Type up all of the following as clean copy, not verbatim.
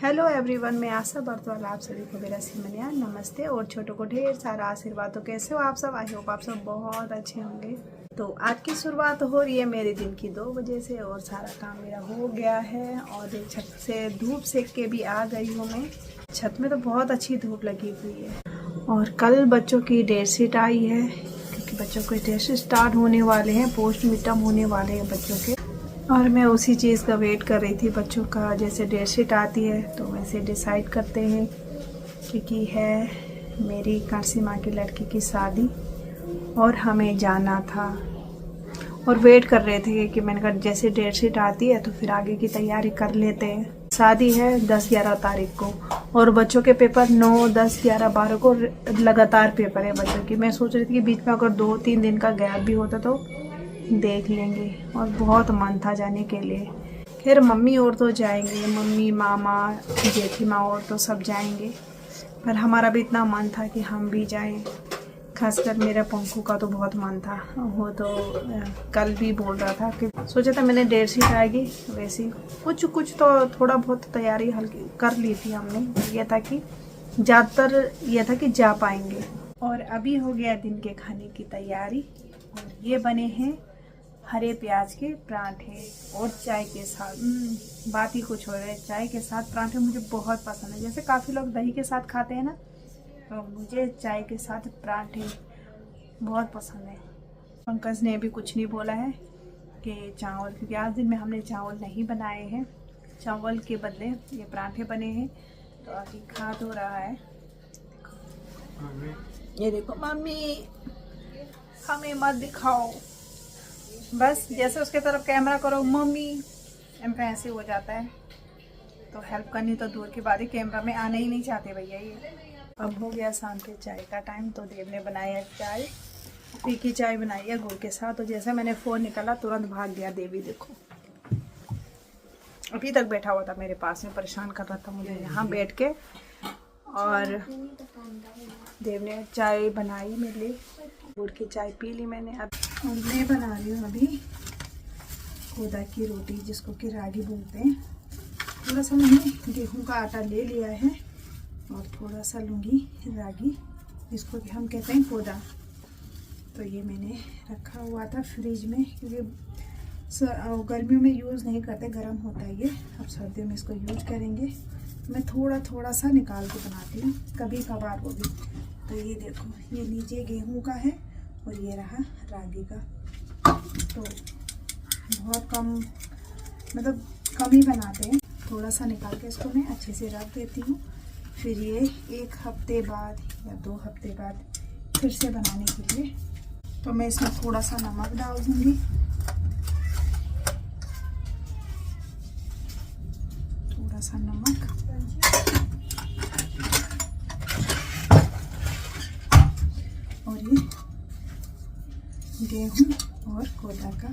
Hello everyone, मैं आशा बरतवाल आप सभी को मेरा सिमनिया नमस्ते और छोटों को ढेर सारा आशीर्वाद। तो कैसे हो आप सब? आई होप आप सब बहुत अच्छे होंगे। तो आज की शुरुआत हो रही है मेरे दिन की 2 बजे से और सारा काम मेरा हो गया है और छत से धूप सेक के भी आ गई हूँ मैं। छत में तो बहुत अच्छी धूप लगी हुई है और कल बच्चों की डेट शीट आई है क्योंकि बच्चों के टेस्ट स्टार्ट होने वाले हैं, पोस्ट मिड टर्म होने वाले हैं बच्चों के। और मैं उसी चीज़ का वेट कर रही थी बच्चों का। जैसे डेट शीट आती है तो वैसे डिसाइड करते हैं क्योंकि है मेरी काशी माँ की लड़की की शादी और हमें जाना था और वेट कर रहे थे कि मैंने कहा जैसे डेट शीट आती है तो फिर आगे की तैयारी कर लेते हैं। शादी है 10-11 तारीख को और बच्चों के पेपर 9, 10, 11, 12 को लगातार पेपर है बच्चों की। मैं सोच रही थी कि बीच में अगर 2-3 दिन का गैप भी होता तो देख लेंगे और बहुत मन था जाने के लिए। खैर मम्मी और तो जाएंगे, मम्मी, मामा, जेठी माँ और तो सब जाएंगे, पर हमारा भी इतना मन था कि हम भी जाएं। खासकर मेरा पंखू का तो बहुत मन था। वो तो कल भी बोल रहा था कि सोचा था मैंने डेट शीट आएगी वैसी कुछ तो थोड़ा बहुत तैयारी हल्की कर ली थी हमने। ये था कि ज़्यादातर ये था कि जा पाएंगे। और अभी हो गया दिन के खाने की तैयारी और ये बने हैं हरे प्याज के पराठे और चाय के साथ। बात ही कुछ हो रहा है। चाय के साथ पराठे मुझे बहुत पसंद है। जैसे काफ़ी लोग दही के साथ खाते हैं ना, तो मुझे चाय के साथ पराठे बहुत पसंद है। पंकज ने भी कुछ नहीं बोला है कि चावल, क्योंकि आज दिन में हमने चावल नहीं बनाए हैं, चावल के बदले ये पराठे बने हैं। तो अभी खा तो रहा है। ये देखो मम्मी, हमें मत दिखाओ, बस जैसे उसके तरफ कैमरा करो मम्मी, इनका ऐसे हो जाता है। तो हेल्प करनी तो दूर की बात ही, कैमरा में आना ही नहीं चाहते भैया ये। अब हो गया शाम के चाय का टाइम। तो देव ने बनाया चाय, फीकी चाय बनाई है गुड़ के साथ। तो जैसे मैंने फ़ोन निकाला तुरंत भाग गया देवी। देखो अभी तक बैठा हुआ था मेरे पास में, परेशान कर रहा था मुझे यहाँ बैठ के। और देव ने चाय बनाई मेरे लिए, गुड़ की चाय पी ली मैंने। अब और मैं बना रही हूँ अभी खोदा की रोटी, जिसको कि रागी बोलते हैं। थोड़ा सा मैंने गेहूं का आटा ले लिया है और थोड़ा सा लूँगी रागी, जिसको कि हम कहते हैं खोदा। तो ये मैंने रखा हुआ था फ्रिज में, क्योंकि गर्मियों में यूज़ नहीं करते, गर्म होता है ये। अब सर्दियों में इसको यूज करेंगे। मैं थोड़ा सा निकाल के बनाती हूँ, कभी कभार वो भी। तो ये देखो, ये नीचे गेहूं का है और ये रहा रागी का। तो बहुत कम, मतलब कम ही बनाते हैं। थोड़ा सा निकाल के इसको मैं अच्छे से रख देती हूँ। फिर ये 1 हफ्ते बाद या 2 हफ्ते बाद फिर से बनाने के लिए। तो मैं इसमें थोड़ा सा नमक डाल दूँगी, थोड़ा सा नमक, और ये गेहूं और खोदा का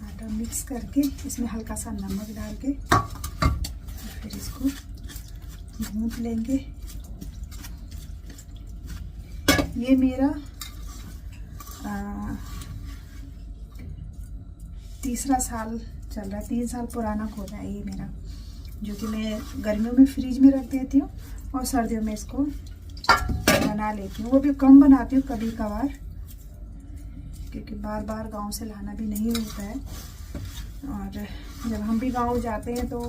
आटा मिक्स करके इसमें हल्का सा नमक डाल के फिर इसको भून लेंगे। ये मेरा तीसरा साल चल रहा है, 3 साल पुराना खोदा है ये मेरा, जो कि मैं गर्मियों में फ्रिज में रख देती हूँ और सर्दियों में इसको बना लेती हूँ। वो भी कम बनाती हूँ कभी कभार, क्योंकि बार बार गांव से लाना भी नहीं होता है। और जब हम भी गांव जाते हैं तो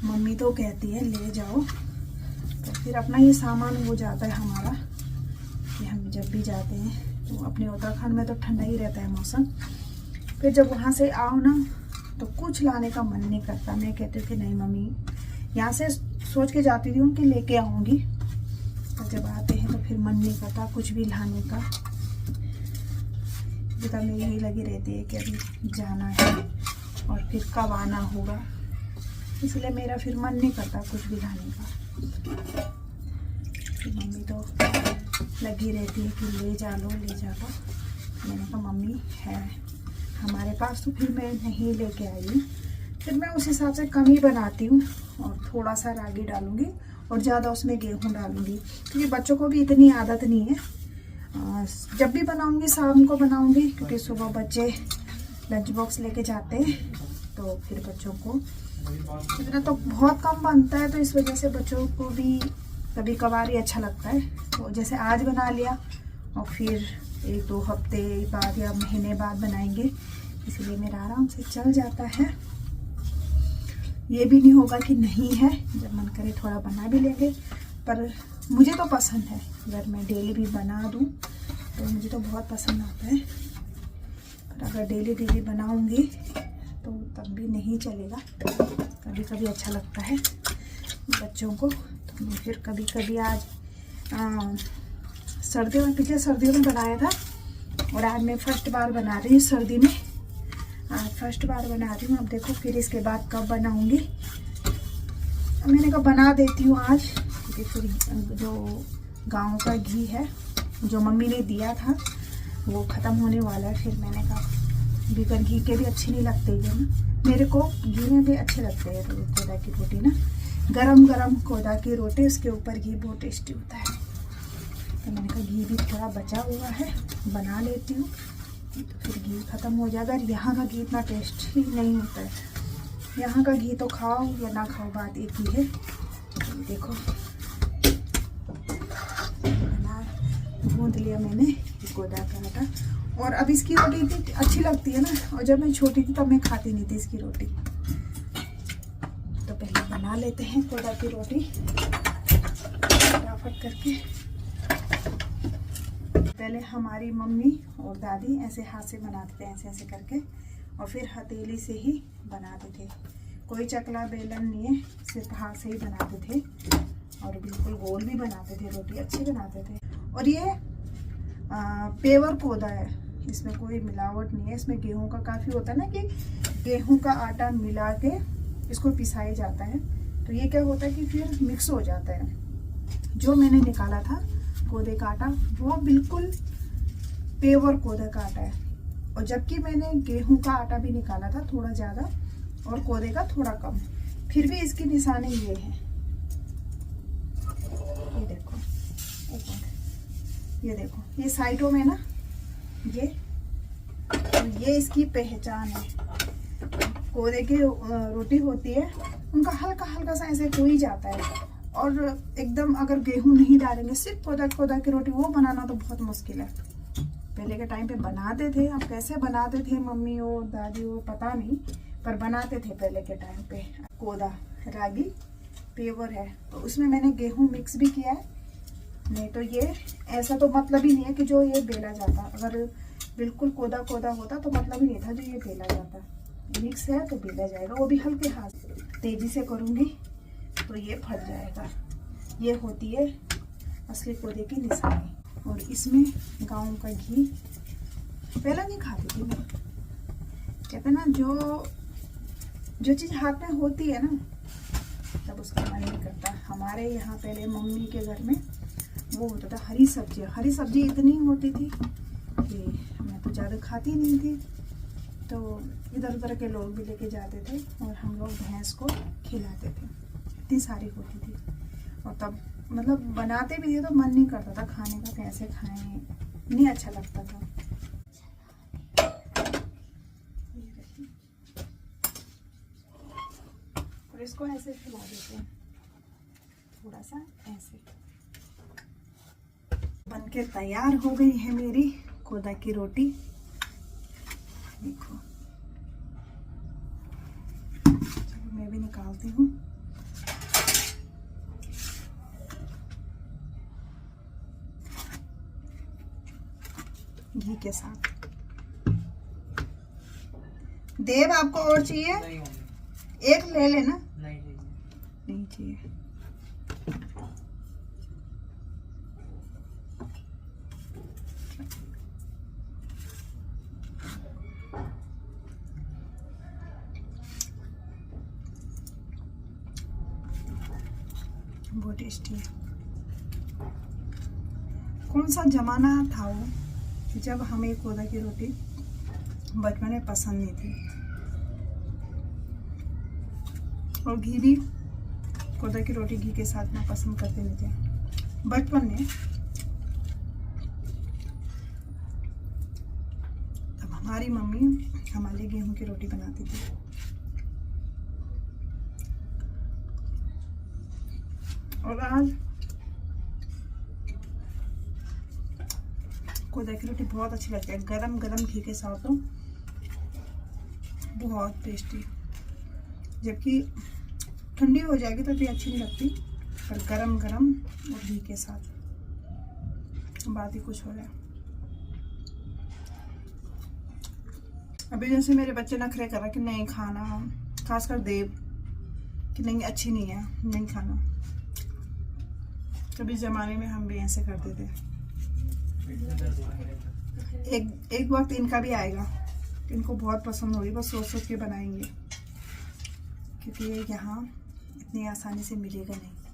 मम्मी तो कहती है ले जाओ, तो फिर अपना ये सामान हो जाता है हमारा कि हम जब भी जाते हैं तो अपने उत्तराखंड में तो ठंडा ही रहता है मौसम। फिर जब वहाँ से आओ ना तो कुछ लाने का मन नहीं करता। मैं कहती हूँ कि नहीं मम्मी, यहाँ से सोच के जाती हूँ कि लेके आऊँगी, और जब आते हैं तो फिर मन नहीं करता कुछ भी लाने का। तब में यही लगी रहती है कि अभी जाना है और फिर कब आना होगा, इसलिए मेरा फिर मन नहीं करता कुछ भी लाने का। तो मम्मी तो लगी रहती है कि ले जा लो ले जा लो। मैंने कहा मम्मी है हमारे पास, तो फिर मैं नहीं लेके आई हूँ। फिर मैं उस हिसाब से कम ही बनाती हूँ और थोड़ा सा रागी डालूँगी और ज़्यादा उसमें गेहूँ डालूँगी, क्योंकि बच्चों को भी इतनी आदत नहीं है। जब भी बनाऊँगी शाम को बनाऊँगी, क्योंकि सुबह बच्चे लंच बॉक्स लेके जाते हैं तो फिर बच्चों को इतना तो बहुत कम बनता है, तो इस वजह से बच्चों को भी कभी कभार ही अच्छा लगता है। तो जैसे आज बना लिया और फिर 1-2 हफ्ते बाद या महीने बाद बनाएंगे, इसलिए मेरा आराम से चल जाता है। ये भी नहीं होगा कि नहीं है, जब मन करे थोड़ा बना भी लेंगे, पर मुझे तो पसंद है। अगर मैं डेली भी बना दूँ तो मुझे तो बहुत पसंद आता है, पर अगर डेली बनाऊँगी तो तब भी नहीं चलेगा। कभी कभी अच्छा लगता है बच्चों को, तो मैं फिर कभी कभी आज सर्दियों में, पिछले सर्दियों में बनाया था और आज मैं फर्स्ट बार बना रही हूँ सर्दी में। आज फर्स्ट बार बना रही हूँ, अब देखो फिर इसके बाद कब बनाऊँगी। मैंने कहा बना देती हूँ आज, क्योंकि फिर जो गाँव का घी है जो मम्मी ने दिया था वो ख़त्म होने वाला है। फिर मैंने कहा बिगर घी के भी अच्छे नहीं लगते ये ना, मेरे को घी में भी अच्छे लगते हैं कोदा की रोटी ना, गरम गरम कोदा की रोटी, उसके ऊपर घी बहुत टेस्टी होता है। तो मैंने कहा घी भी थोड़ा बचा हुआ है, बना लेती हूँ, तो फिर घी ख़त्म हो जाएगा। यहाँ का घी इतना टेस्टी नहीं होता है, यहाँ का घी तो खाओ या ना खाओ बात एक ही है। देखो बना गूँध लिया मैंने कोदा का आटा, और अब इसकी रोटी इतनी अच्छी लगती है ना, और जब मैं छोटी थी तब मैं खाती नहीं थी इसकी रोटी। तो पहले बना लेते हैं कोदा की रोटी फटाफट करके। पहले हमारी मम्मी और दादी ऐसे हाथ से बनाते थे, ऐसे ऐसे करके, और फिर हथेली से ही बनाते थे। कोई चकला बेलन नहीं है, सिर्फ हाथ से ही बनाते थे, और बिल्कुल गोल भी बनाते थे, रोटी अच्छी बनाते थे। और ये पेवर कोदा है, इसमें कोई मिलावट नहीं है। इसमें गेहूं का काफ़ी होता है ना कि गेहूं का आटा मिला के इसको पिसाया जाता है, तो ये क्या होता है कि फिर मिक्स हो जाता है। जो मैंने निकाला था कोदे का आटा वो बिल्कुल पेवर कोदे का आटा है, और जबकि मैंने गेहूं का आटा भी निकाला था थोड़ा ज़्यादा और कोदे का थोड़ा कम, फिर भी इसकी निशानी ये है। ये देखो, ये देखो, ये साइडों में ना ये इसकी पहचान है। कोदे की रोटी होती है, उनका हल्का हल्का सा ऐसे हो ही जाता है, और एकदम अगर गेहूं नहीं डालेंगे, सिर्फ कोदा की रोटी, वो बनाना तो बहुत मुश्किल है। पहले के टाइम पे बनाते थे, अब कैसे बनाते थे मम्मी और दादी वो पता नहीं, पर बनाते थे पहले के टाइम पे। कोदा रागी पेवर है, तो उसमें मैंने गेहूं मिक्स भी किया है, नहीं तो ये ऐसा तो मतलब ही नहीं है कि जो ये बेला जाता। अगर बिल्कुल कोदा कोदा होता तो मतलब ही नहीं था जो ये बेला जाता। मिक्स है तो बेला जाएगा, वो भी हल्के हाथ से। तेजी से करूँगी तो ये फट जाएगा। ये होती है असली कोदे की निशानी। और इसमें गाँव का घी पहले नहीं खाती थी मैं, कहते ना जो चीज़ हाथ में होती है ना तब उसका मन नहीं करता। हमारे यहाँ पहले मम्मी के घर में वो होता था हरी सब्जी इतनी होती थी कि मैं तो ज़्यादा खाती नहीं थी, तो इधर उधर के लोग भी लेके जाते थे और हम लोग भैंस को खिलाते थे, इतनी सारी होती थी। और तब मतलब बनाते भी थे तो मन नहीं करता था खाने का, कैसे खाएं, नहीं अच्छा लगता था। और इसको ऐसे खिला देते हैं, थोड़ा सा ऐसे। बनके तैयार हो गई है मेरी कोदा की रोटी। देखो, चलो मैं भी निकालती हूँ। घी के साथ। देव आपको और चाहिए? नहीं, एक ले लेना। नहीं चाहिए। बहुत टेस्टी है। कौन सा जमाना था वो जब हमें कोदा की रोटी बचपन में पसंद नहीं थी, और घी भी कोदा की रोटी घी के साथ में पसंद करते नहीं थे बचपन में। तब हमारी मम्मी हमारे लिए गेहूं की रोटी बनाती थी। और आज कोदा की रोटी बहुत अच्छी लगती है, गरम गरम घी के साथ तो बहुत टेस्टी। जबकि ठंडी हो जाएगी तो इतनी अच्छी नहीं लगती, पर गरम गरम और घी के साथ बात ही कुछ हो रहा है। अभी जैसे मेरे बच्चे नखरे कर रहे कि नहीं खाना, खासकर देव कि नहीं अच्छी नहीं है, नहीं खाना। कभी ज़माने में हम भी ऐसे करते थे। एक वक्त इनका भी आएगा, इनको बहुत पसंद होगी, बस सोच सोच के बनाएंगे, क्योंकि ये यहाँ इतनी आसानी से मिलेगा नहीं।